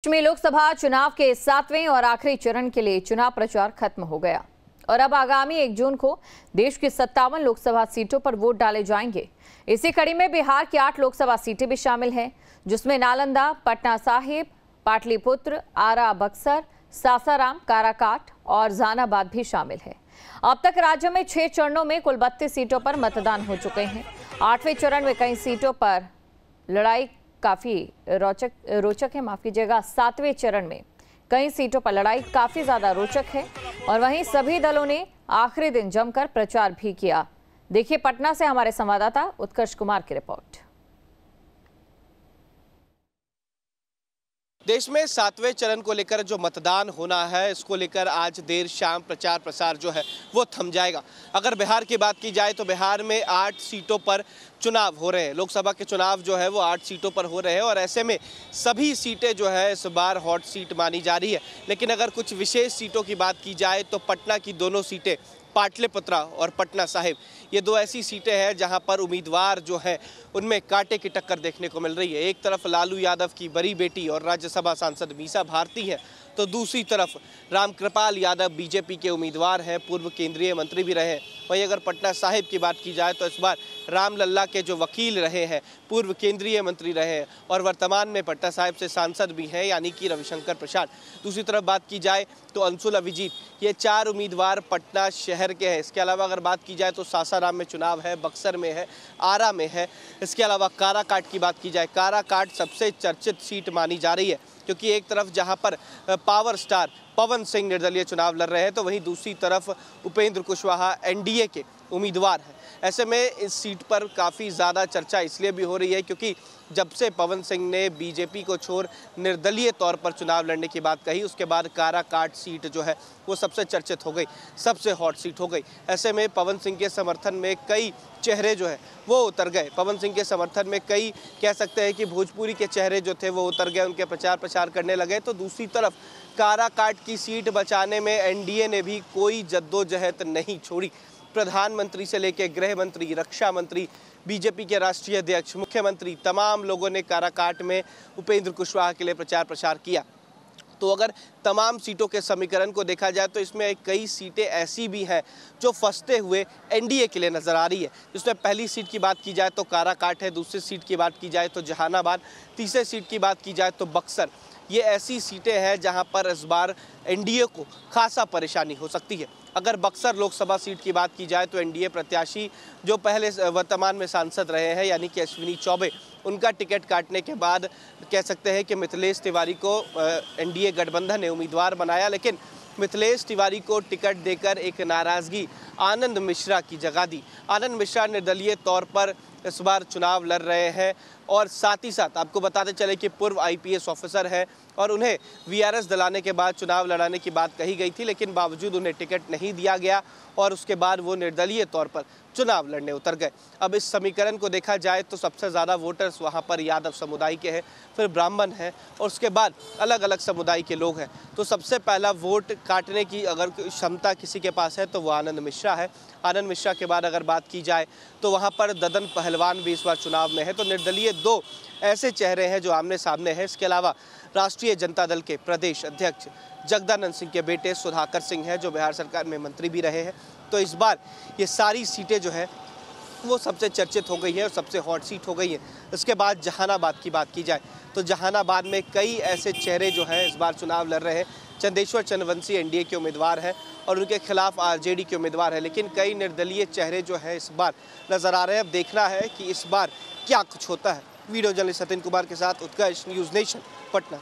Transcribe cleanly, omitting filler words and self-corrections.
में लोकसभा चुनाव के 7वें और आखिरी चरण के लिए चुनाव प्रचार खत्म हो गया और अब आगामी 1 जून को देश की 57 लोकसभा सीटों पर वोट डाले जाएंगे। इसी कड़ी में बिहार की 8 लोकसभा सीटें भी शामिल हैं, जिसमें नालंदा, पटना साहिब, पाटलिपुत्र, आरा, बक्सर, सासाराम, काराकाट और जहानाबाद भी शामिल है। अब तक राज्य में 6 चरणों में कुल 32 सीटों पर मतदान हो चुके हैं। 8वें चरण में कई सीटों पर लड़ाई काफी रोचक है। माफ कीजिएगा, 7वें चरण में कई सीटों पर लड़ाई काफी ज्यादा रोचक है और वहीं सभी दलों ने आखिरी दिन जमकर प्रचार भी किया। देखिए पटना से हमारे संवाददाता उत्कर्ष कुमार की रिपोर्ट। देश में 7वें चरण को लेकर जो मतदान होना है, इसको लेकर आज देर शाम प्रचार प्रसार जो है वो थम जाएगा। अगर बिहार की बात की जाए तो बिहार में 8 सीटों पर चुनाव हो रहे हैं। लोकसभा के चुनाव जो है वो 8 सीटों पर हो रहे हैं और ऐसे में सभी सीटें जो है इस बार हॉट सीट मानी जा रही है। लेकिन अगर कुछ विशेष सीटों की बात की जाए तो पटना की दोनों सीटें, पाटलिपुत्र और पटना साहिब, ये 2 ऐसी सीटें हैं जहां पर उम्मीदवार जो है उनमें कांटे की टक्कर देखने को मिल रही है। एक तरफ लालू यादव की बड़ी बेटी और राज्यसभा सांसद मीसा भारती हैं, तो दूसरी तरफ रामकृपाल यादव बीजेपी के उम्मीदवार हैं, पूर्व केंद्रीय मंत्री भी रहे हैं। वहीं अगर पटना साहिब की बात की जाए तो इस बार रामलल्ला के जो वकील रहे हैं, पूर्व केंद्रीय मंत्री रहे हैं और वर्तमान में पटना साहिब से सांसद भी हैं, यानी कि रविशंकर प्रसाद। दूसरी तरफ बात की जाए तो अंशुल अभिजीत, ये 4 उम्मीदवार पटना शहर के हैं। इसके अलावा अगर बात की जाए तो सासाराम में चुनाव है, बक्सर में है, आरा में है। इसके अलावा काराकाट की बात की जाए, काराकाट सबसे चर्चित सीट मानी जा रही है, क्योंकि एक तरफ जहां पर पावर स्टार पवन सिंह निर्दलीय चुनाव लड़ रहे हैं तो वहीं दूसरी तरफ उपेंद्र कुशवाहा एनडीए के उम्मीदवार हैं। ऐसे में इस सीट पर काफ़ी ज़्यादा चर्चा इसलिए भी हो रही है क्योंकि जब से पवन सिंह ने बीजेपी को छोड़ निर्दलीय तौर पर चुनाव लड़ने की बात कही, उसके बाद काराकाट सीट जो है वो सबसे चर्चित हो गई, सबसे हॉट सीट हो गई। ऐसे में पवन सिंह के समर्थन में कई चेहरे जो है वो उतर गए। पवन सिंह के समर्थन में कई, कह सकते हैं कि भोजपुरी के चेहरे जो थे वो उतर गए, उनके प्रचार करने लगे। तो दूसरी तरफ काराकाट की सीट बचाने में एनडीए ने भी कोई जद्दोजहद नहीं छोड़ी। प्रधानमंत्री से लेकर गृह मंत्री, रक्षा मंत्री, बीजेपी के राष्ट्रीय अध्यक्ष, मुख्यमंत्री, तमाम लोगों ने काराकाट में उपेंद्र कुशवाहा के लिए प्रचार प्रसार किया। तो अगर तमाम सीटों के समीकरण को देखा जाए तो इसमें कई सीटें ऐसी भी हैं जो फंसते हुए एनडीए के लिए नजर आ रही है। जिसमें पहली सीट की बात की जाए तो काराकाट है, दूसरी सीट की बात की जाए तो जहानाबाद, तीसरी सीट की बात की जाए तो बक्सर। ये ऐसी सीटें हैं जहां पर इस बार एनडीए को खासा परेशानी हो सकती है। अगर बक्सर लोकसभा सीट की बात की जाए तो एनडीए प्रत्याशी जो पहले वर्तमान में सांसद रहे हैं, यानी कि अश्विनी चौबे, उनका टिकट काटने के बाद कह सकते हैं कि मिथिलेश तिवारी को एनडीए गठबंधन ने उम्मीदवार बनाया। लेकिन मिथिलेश तिवारी को टिकट देकर एक नाराज़गी आनंद मिश्रा की जगह दी। आनंद मिश्रा निर्दलीय तौर पर इस बार चुनाव लड़ रहे हैं और साथ ही साथ आपको बताते चले कि पूर्व आईपीएस ऑफिसर है और उन्हें वीआरएस दिलाने के बाद चुनाव लड़ाने की बात कही गई थी, लेकिन बावजूद उन्हें टिकट नहीं दिया गया और उसके बाद वो निर्दलीय तौर पर चुनाव लड़ने उतर गए। अब इस समीकरण को देखा जाए तो सबसे ज़्यादा वोटर्स वहाँ पर यादव समुदाय के हैं, फिर ब्राह्मण हैं और उसके बाद अलग अलग समुदाय के लोग हैं। तो सबसे पहला वोट काटने की अगर क्षमता किसी के पास है तो वो आनंद मिश्रा है। आनंद मिश्रा के बाद अगर बात की जाए तो वहाँ पर ददन पहलवान भी इस बार चुनाव में है। तो निर्दलीय 2 ऐसे चेहरे हैं जो आमने सामने हैं। इसके अलावा राष्ट्रीय जनता दल के प्रदेश अध्यक्ष जगदानंद सिंह के बेटे सुधाकर सिंह हैं, जो बिहार सरकार में मंत्री भी रहे हैं। तो इस बार ये सारी सीटें जो है वो सबसे चर्चित हो गई है और सबसे हॉट सीट हो गई है। इसके बाद जहानाबाद की बात की जाए तो जहानाबाद में कई ऐसे चेहरे जो हैं इस बार चुनाव लड़ रहे हैं। चंदेश्वर चंद्रवंशी एनडीए के उम्मीदवार हैं और उनके खिलाफ आरजेडी के उम्मीदवार हैं, लेकिन कई निर्दलीय चेहरे जो है इस बार नजर आ रहे हैं। अब देखना है कि इस बार क्या कुछ होता है। वीडियो जर्नलिस्ट सतिन कुमार के साथ उत्कर्ष, न्यूज़ नेशन, पटना।